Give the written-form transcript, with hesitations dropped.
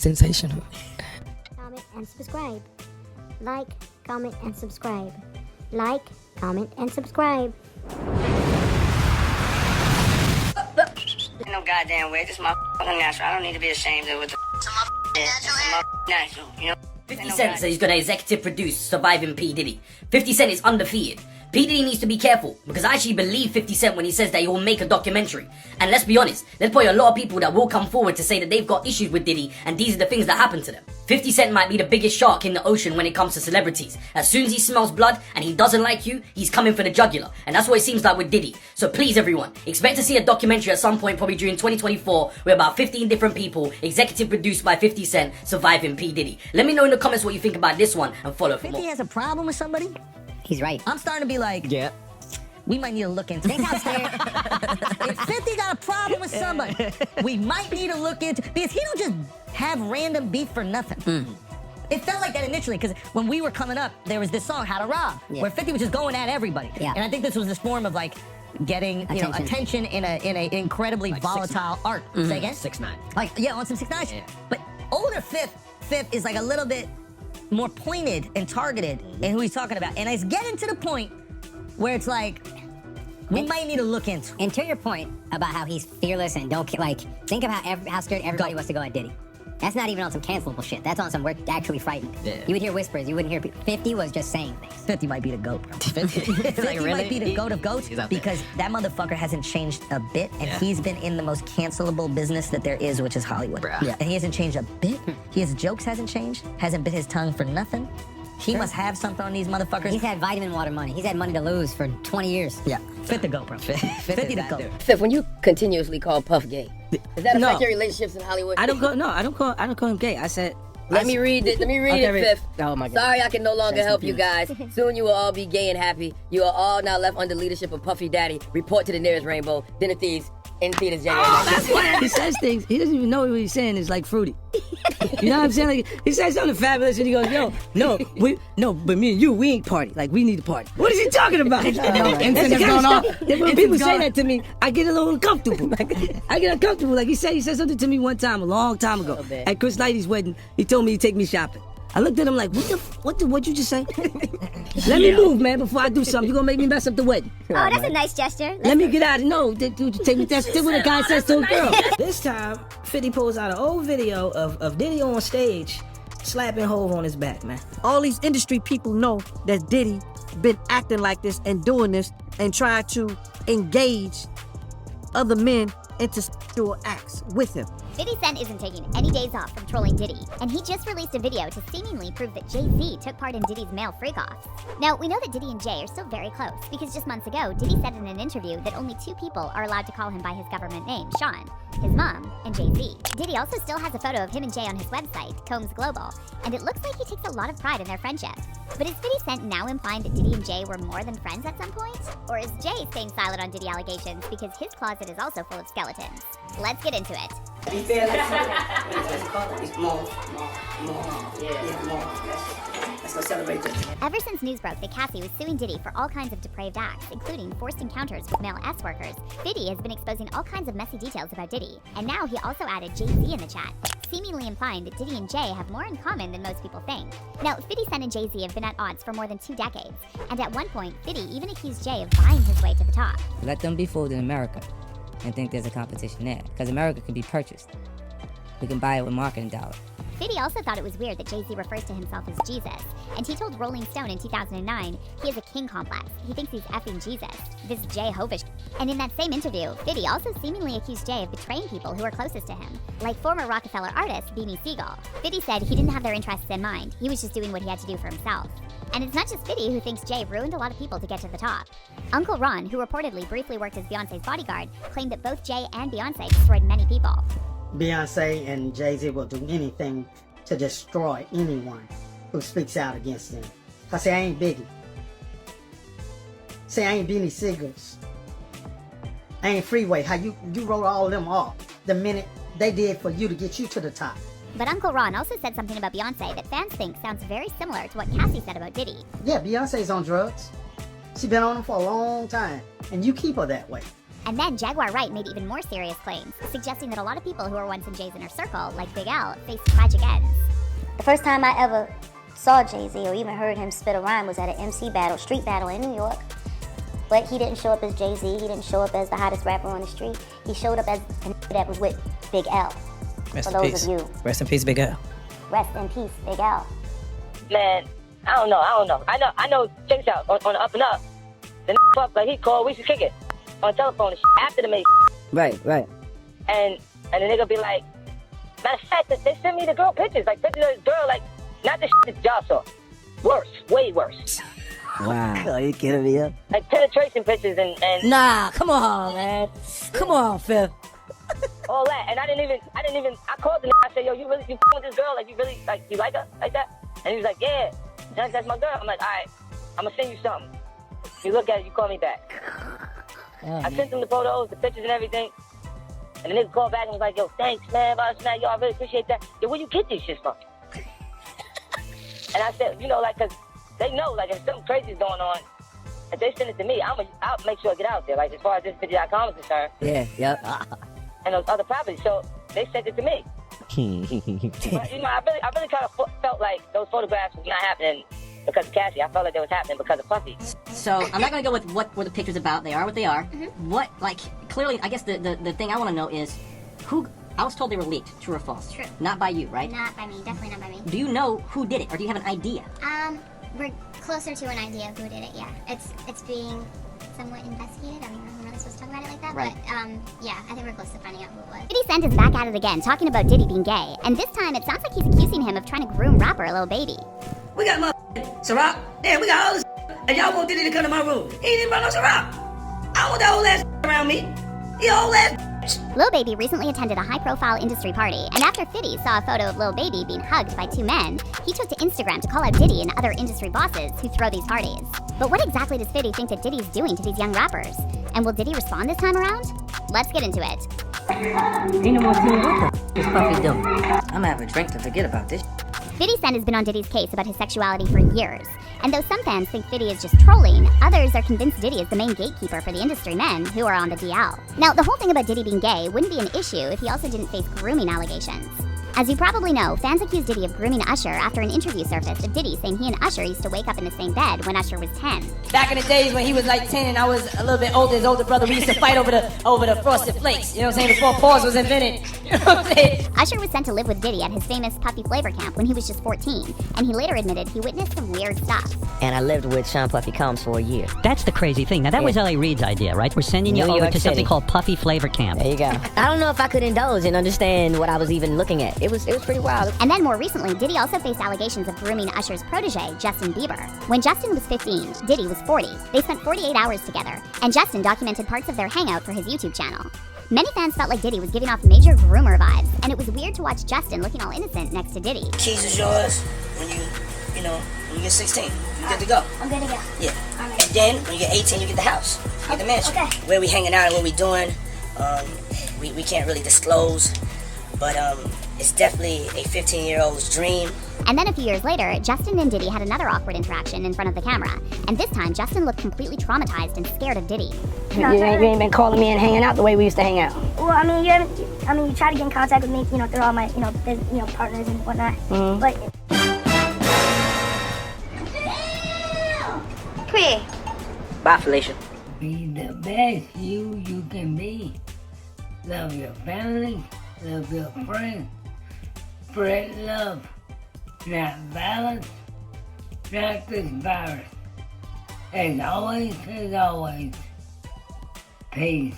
sensational. Comment and subscribe. Like, comment, and subscribe. Like, comment, and subscribe. No goddamn way. This is my natural. I don't need to be ashamed of it. It's my natural, you know? 50 Cent said he's gonna executive produce Surviving P. Diddy. 50 Cent is undefeated. P. Diddy needs to be careful, because I actually believe 50 Cent when he says that he will make a documentary. And let's be honest, there's probably a lot of people that will come forward to say that they've got issues with Diddy, and these are the things that happen to them. 50 Cent might be the biggest shark in the ocean when it comes to celebrities. As soon as he smells blood and he doesn't like you, he's coming for the jugular. And that's what it seems like with Diddy. So please everyone, expect to see a documentary at some point, probably during 2024, with about 15 different people, executive produced by 50 Cent, Surviving P. Diddy. Let me know in the comments what you think about this one, and follow for more. 50 has a problem with somebody? He's right. I'm starting to be like, Yeah. we might need to look into it. Think how scared. If 50 got a problem with somebody, we might need to look into, because he don't just have random beef for nothing. It felt like that initially, because when we were coming up, there was this song, How to Rob, where 50 was just going at everybody. Yeah. And I think this was this form of like getting attention in a incredibly like volatile art. Say again? 6ix9ine. Like, yeah, on some 6ix9ine. Yeah. But older Fifth is like a little bit more pointed and targeted in who he's talking about. And it's getting to the point where it's like, we might need to look into. And to your point about how he's fearless and don't like, think of how scared everybody was to go at Diddy. That's not even on some cancelable shit. That's on some we're actually frightened. Yeah. You would hear whispers. You wouldn't hear people. 50 was just saying things. 50 might be the GOAT, bro. 50 50 might be the GOAT of GOATs He's out there. because that motherfucker hasn't changed a bit, and he's been in the most cancelable business that there is, which is Hollywood. Bruh. Yeah. And he hasn't changed a bit. His jokes hasn't changed. Hasn't bit his tongue for nothing. He must have something on these motherfuckers. He's had vitamin water money. He's had money to lose for 20 years. Yeah. 50 GOAT, bro. 50 the GOAT. Fifth, when you continuously call Puff gay, does that affect your relationships in Hollywood? I don't call him gay. I said. Let me read it. Let me read Okay, it, Fifth. Oh my God. Sorry, I can no longer help you guys. Soon you will all be gay and happy. You are all now left under leadership of Puffy Daddy. Report to the nearest rainbow. Dinner Thieves in theaters January. That's why he says things. He doesn't even know what he's saying is like fruity. You know what I'm saying? Like, he says something fabulous and he goes, "Yo, but me and you, we ain't party. Like, we need to party." What is he talking about? That's the kind of stuff that when people say that to me, I get a little uncomfortable. I get uncomfortable. Like he said something to me one time, a long time ago, at Chris Lighty's wedding. He told me he'd take me shopping. I looked at him like, what'd you just say? Let me move, man, before I do something. You're gonna make me mess up the wedding. Oh, that's a nice gesture. Let me get out of no. Take me. That's what a guy says to a girl. This time, 50 pulls out an old video of Diddy on stage slapping Hov on his back, man. All these industry people know that Diddy been acting like this and doing this and trying to engage other men into sexual acts with him. 50 Cent isn't taking any days off from trolling Diddy, and he just released a video to seemingly prove that Jay-Z took part in Diddy's male freak-offs. Now, we know that Diddy and Jay are still very close, because just months ago, Diddy said in an interview that only 2 people are allowed to call him by his government name, Sean, his mom, and Jay-Z. Diddy also still has a photo of him and Jay on his website, Combs Global, and it looks like he takes a lot of pride in their friendship. But is 50 Cent now implying that Diddy and Jay were more than friends at some point? Or is Jay staying silent on Diddy allegations because his closet is also full of skeletons? Let's get into it. He feel like it's more. Let's go celebrate this. Ever since news broke that Cassie was suing Diddy for all kinds of depraved acts, including forced encounters with male S-workers, 50 has been exposing all kinds of messy details about Diddy. And now he also added Jay-Z in the chat, seemingly implying that Diddy and Jay have more in common than most people think. Now, 50 Cent and Jay-Z have been at odds for more than 2 decades, and at one point, 50 even accused Jay of buying his way to the top. Let them be fooled in America and think there's a competition there, because America can be purchased. We can buy it with marketing dollars. 50 also thought it was weird that Jay-Z refers to himself as Jesus, and he told Rolling Stone in 2009 he has a king complex. He thinks he's effing Jesus, this Jay-hovish. And in that same interview, 50 also seemingly accused Jay of betraying people who are closest to him, like former Rockefeller artist Beanie Siegel. 50 said he didn't have their interests in mind, he was just doing what he had to do for himself. And it's not just 50 who thinks Jay ruined a lot of people to get to the top. Uncle Ron, who reportedly briefly worked as Beyonce's bodyguard, claimed that both Jay and Beyonce destroyed many people. Beyonce and Jay-Z will do anything to destroy anyone who speaks out against them. I say I ain't Biggie. Say I ain't Beanie Siegels. I ain't Freeway. How you wrote all of them off the minute they did for you to get you to the top. But Uncle Ron also said something about Beyonce that fans think sounds very similar to what Cassie said about Diddy. Yeah, Beyonce's on drugs. She's been on them for a long time, and you keep her that way. And then Jaguar Wright made even more serious claims, suggesting that a lot of people who were once in Jay's inner circle, like Big L, faced tragic ends. The first time I ever saw Jay-Z or even heard him spit a rhyme was at an MC battle, street battle in New York. But he didn't show up as Jay-Z, he didn't show up as the hottest rapper on the street. He showed up as a nigga that was with Big L. Rest For in those peace. of you. Rest in peace, Big L. Rest in peace, Big L. Man, I don't know. I know, check this out, on the up and up, the fuck, like he called, we used to kick it on the telephone and after the mate. Right. And the nigga be like, matter of fact, they send me the girl pictures of this girl, like, not the that y'all saw. Worse, way worse. Wow. Are you kidding me? Like penetration pictures and Nah, come on, man. Come on, Phil. all that. And I didn't even, I called the nigga, I said, yo, you with this girl? Like, you really, like, you like her like that? And he was like, yeah, that's my girl. I'm like, all right, I'm gonna send you something. You look at it, you call me back. I sent him the photos, the pictures and everything. And the nigga called back and was like, yo, thanks, man, yo, I really appreciate that. Yo, where you get these shit from? And I said, you know, like, cause they know, like, if something crazy's going on, if they send it to me, I'll make sure I get out there. Like, as far as this video.com is concerned. Yeah, yep. And those other properties, so they sent it to me. But, you know, I really kind of felt like those photographs was not happening because of Cassie. I felt like they was happening because of Puffy. So I'm not gonna go with what were the pictures about. They are what they are. What, like, clearly, I guess the thing I want to know is who. I was told they were leaked. True or false? True. Not by you, right? Not by me, definitely not by me. Do you know who did it, or do you have an idea? We're closer to an idea of who did it, yeah. It's being somewhat investigated. I mean, I'm not supposed to talk about it like that, Right. but yeah, I think we're close to finding out who it was. 50 Cent is back at it again, talking about Diddy being gay, and this time it sounds like he's accusing him of trying to groom rapper Lil Baby. We got Ciroc. Damn, we got all this. And y'all want Diddy to come to my room. He ain't even brought no Ciroc. I want that old ass around me. He old ass. Lil Baby recently attended a high-profile industry party, and after 50 saw a photo of Lil Baby being hugged by two men, he took to Instagram to call out Diddy and other industry bosses who throw these parties. But what exactly does 50 think that Diddy's doing to these young rappers? And will Diddy respond this time around? Let's get into it. Ain't no more team. What the f*** is Puffy doing? I'm gonna have a drink to forget about this. 50 Cent has been on Diddy's case about his sexuality for years. And though some fans think 50 is just trolling, others are convinced Diddy is the main gatekeeper for the industry men who are on the DL. Now, the whole thing about Diddy being gay wouldn't be an issue if he also didn't face grooming allegations. As you probably know, fans accused Diddy of grooming Usher after an interview surfaced of Diddy saying he and Usher used to wake up in the same bed when Usher was 10. Back in the days when he was like 10 and I was a little bit older, his older brother, we used to fight over the Frosted Flakes. You know what I'm saying? Before pause was invented. You know what I'm saying? Usher was sent to live with Diddy at his famous Puppy Flavor camp when he was just 14, and he later admitted he witnessed some weird stuff. And I lived with Sean Puffy Combs for a year. That's the crazy thing. Now, that was L.A. Reid's idea, right? We're sending you New over York to something City. called Puffy Flavor Camp. There you go. I don't know if I could indulge and understand what I was even looking at. It was pretty wild. And then more recently, Diddy also faced allegations of grooming Usher's protege, Justin Bieber. When Justin was 15, Diddy was 40. They spent 48 hours together, and Justin documented parts of their hangout for his YouTube channel. Many fans felt like Diddy was giving off major groomer vibes, and it was weird to watch Justin looking all innocent next to Diddy. Keys is yours when you get 16. You good to go. I'm good to go. Yeah. And then when you get 18, you get the house. You get the mansion. Okay. Where we hanging out and what we doing, we can't really disclose, but it's definitely a 15-year-old's dream. And then a few years later, Justin and Diddy had another awkward interaction in front of the camera. And this time, Justin looked completely traumatized and scared of Diddy. You ain't been calling me and hanging out the way we used to hang out. Well, I mean, you try to get in contact with me, through all my, partners and whatnot. Mm-hmm. But Cree. Bye, Felicia. Be the best you can be. Love your family, love your friends. Spread love, not violence, not this virus. As always, peace.